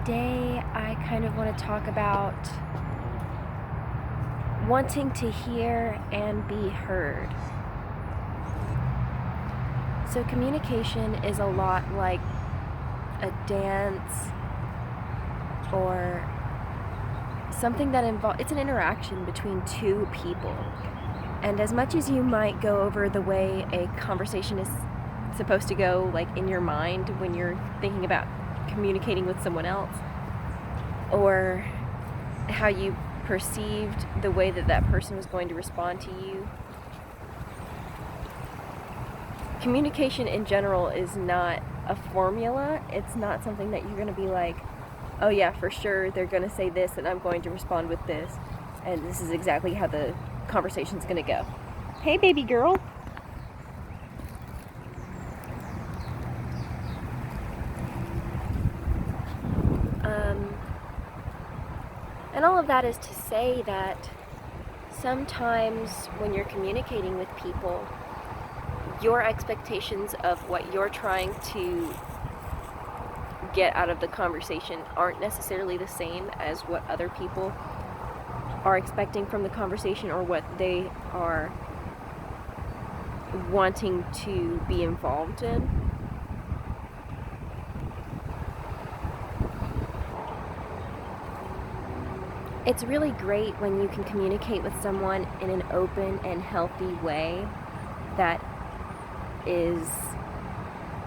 Today, I kind of want to talk about wanting to hear and be heard. So communication is a lot like a dance or something that it's an interaction between two people. And as much as you might go over the way a conversation is supposed to go, like in your mind when you're thinking about communicating with someone else, or how you perceived the way that that person was going to respond to you, communication in general is not a formula. It's not something that you're going to be like, oh yeah, for sure they're going to say this and I'm going to respond with this, and this is exactly how the conversation's going to go. Hey baby girl. And all of that is to say that sometimes when you're communicating with people, your expectations of what you're trying to get out of the conversation aren't necessarily the same as what other people are expecting from the conversation or what they are wanting to be involved in. It's really great when you can communicate with someone in an open and healthy way that is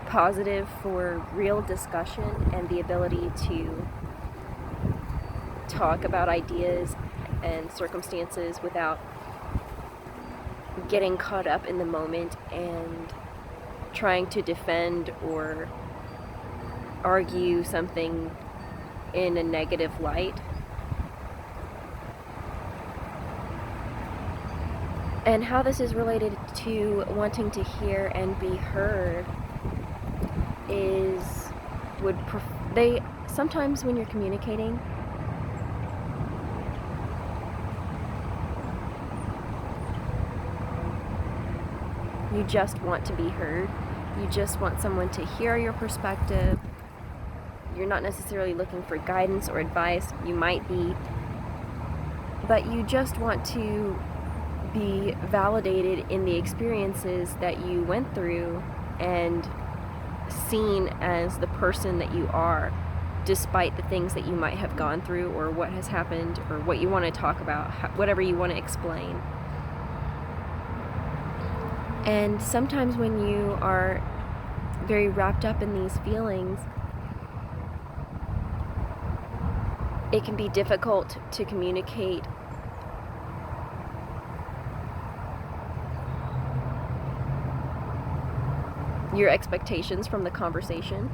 positive for real discussion and the ability to talk about ideas and circumstances without getting caught up in the moment and trying to defend or argue something in a negative light. And how this is related to wanting to hear and be heard is sometimes when you're communicating, you just want to be heard. You just want someone to hear your perspective. You're not necessarily looking for guidance or advice. You might be, but you just want to be validated in the experiences that you went through and seen as the person that you are, despite the things that you might have gone through or what has happened or what you want to talk about, whatever you want to explain. And sometimes when you are very wrapped up in these feelings, it can be difficult to communicate your expectations from the conversation.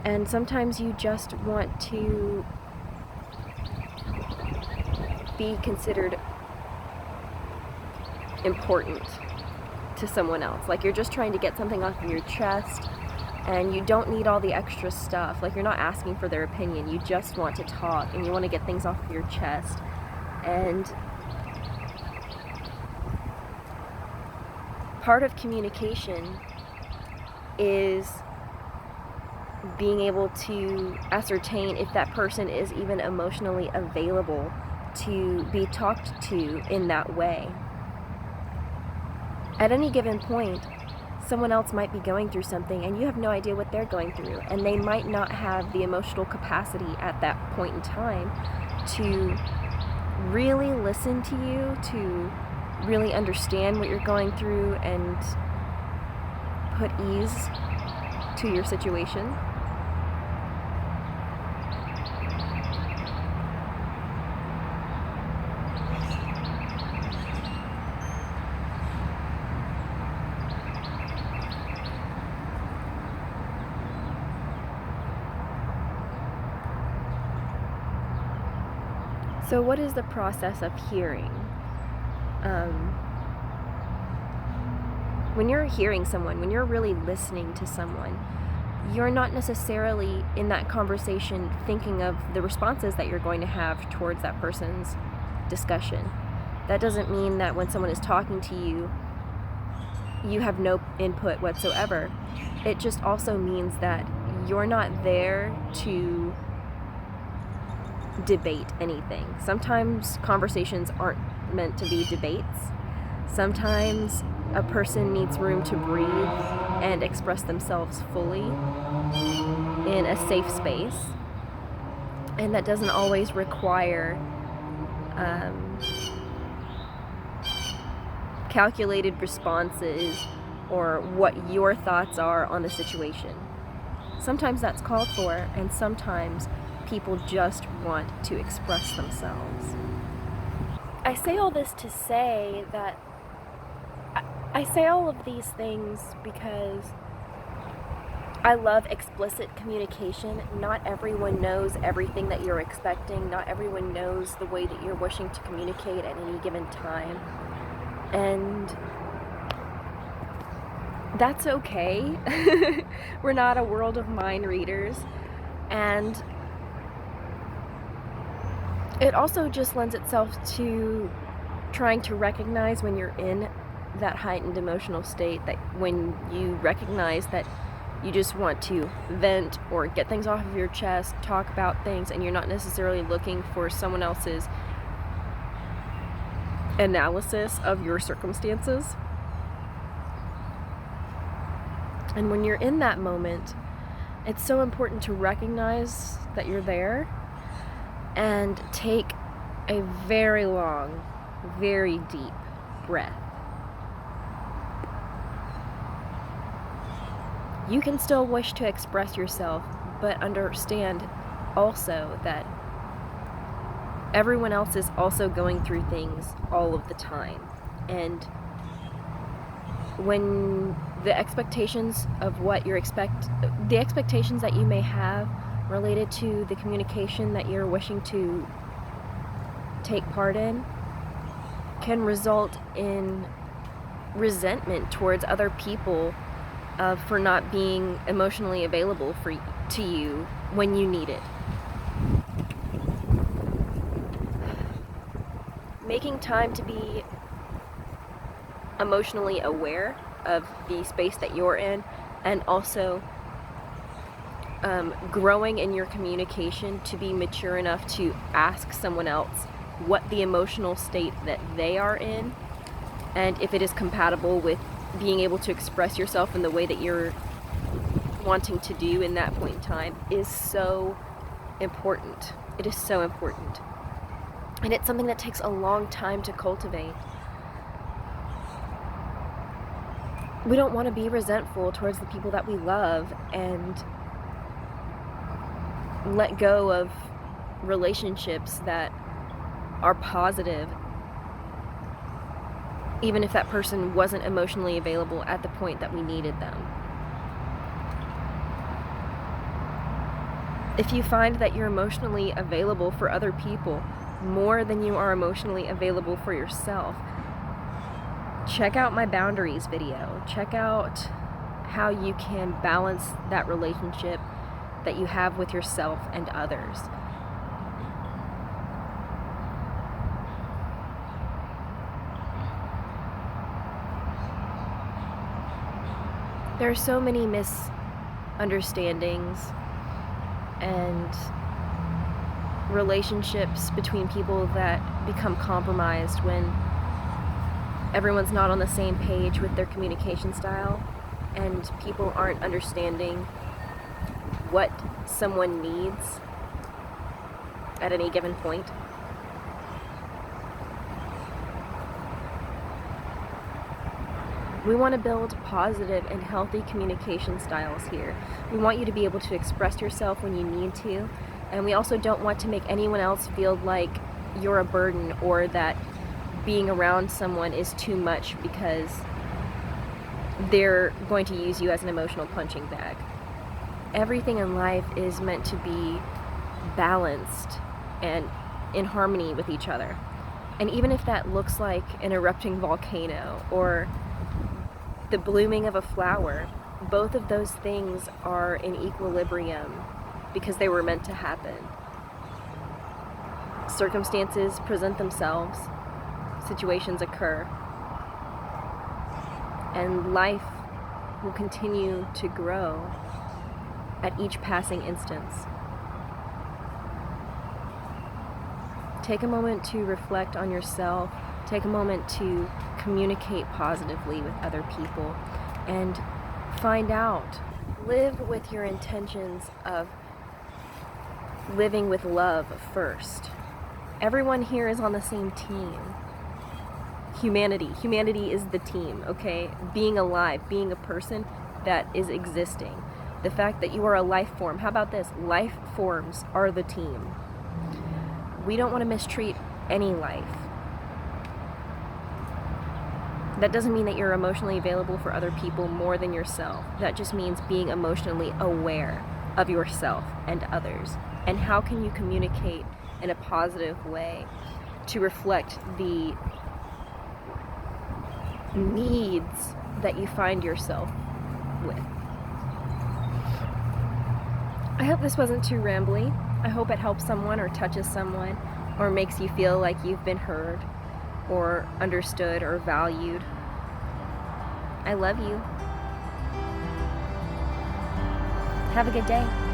And sometimes you just want to be considered important to someone else. Like you're just trying to get something off of your chest and you don't need all the extra stuff. Like you're not asking for their opinion. You just want to talk and you want to get things off of your chest. And part of communication is being able to ascertain if that person is even emotionally available to be talked to in that way. At any given point, someone else might be going through something and you have no idea what they're going through, and they might not have the emotional capacity at that point in time to really listen to you, to really understand what you're going through and put ease to your situation. So what is the process of hearing? When you're hearing someone, when you're really listening to someone, you're not necessarily in that conversation thinking of the responses that you're going to have towards that person's discussion. That doesn't mean that when someone is talking to you, you have no input whatsoever. It just also means that you're not there to debate anything. Sometimes conversations aren't meant to be debates. Sometimes a person needs room to breathe and express themselves fully in a safe space. And that doesn't always require calculated responses or what your thoughts are on the situation. Sometimes that's called for, and sometimes people just want to express themselves. I say all this to say that I say all of these things because I love explicit communication. Not everyone knows everything that you're expecting. Not everyone knows the way that you're wishing to communicate at any given time. And that's okay. We're not a world of mind readers. And it also just lends itself to trying to recognize when you're in that heightened emotional state, that when you recognize that you just want to vent or get things off of your chest, talk about things, and you're not necessarily looking for someone else's analysis of your circumstances. And when you're in that moment, it's so important to recognize that you're there and take a very long, very deep breath. You can still wish to express yourself, but understand also that everyone else is also going through things all of the time. And when the expectations of what the expectations that you may have related to the communication that you're wishing to take part in can result in resentment towards other people for not being emotionally available to you when you need it. Making time to be emotionally aware of the space that you're in, and also growing in your communication to be mature enough to ask someone else what the emotional state that they are in, and if it is compatible with being able to express yourself in the way that you're wanting to do in that point in time, is so important. It is so important. And it's something that takes a long time to cultivate. We don't want to be resentful towards the people that we love and let go of relationships that are positive, even if that person wasn't emotionally available at the point that we needed them. If you find that you're emotionally available for other people more than you are emotionally available for yourself, check out my boundaries video. Check out how you can balance that relationship that you have with yourself and others. There are so many misunderstandings and relationships between people that become compromised when everyone's not on the same page with their communication style, and people aren't understanding what someone needs at any given point. We want to build positive and healthy communication styles here. We want you to be able to express yourself when you need to, and we also don't want to make anyone else feel like you're a burden or that being around someone is too much because they're going to use you as an emotional punching bag. Everything in life is meant to be balanced and in harmony with each other. And even if that looks like an erupting volcano or the blooming of a flower, both of those things are in equilibrium because they were meant to happen. Circumstances present themselves. situations occur. And life will continue to grow at each passing instance. Take a moment to reflect on yourself. Take a moment to communicate positively with other people and find out. Live with your intentions of living with love first. Everyone here is on the same team. Humanity is the team, okay? Being alive, being a person that is existing. The fact that you are a life form. How about this? Life forms are the team. We don't want to mistreat any life. That doesn't mean that you're emotionally available for other people more than yourself. That just means being emotionally aware of yourself and others. And how can you communicate in a positive way to reflect the needs that you find yourself with? I hope this wasn't too rambly. I hope it helps someone or touches someone or makes you feel like you've been heard or understood or valued. I love you. Have a good day.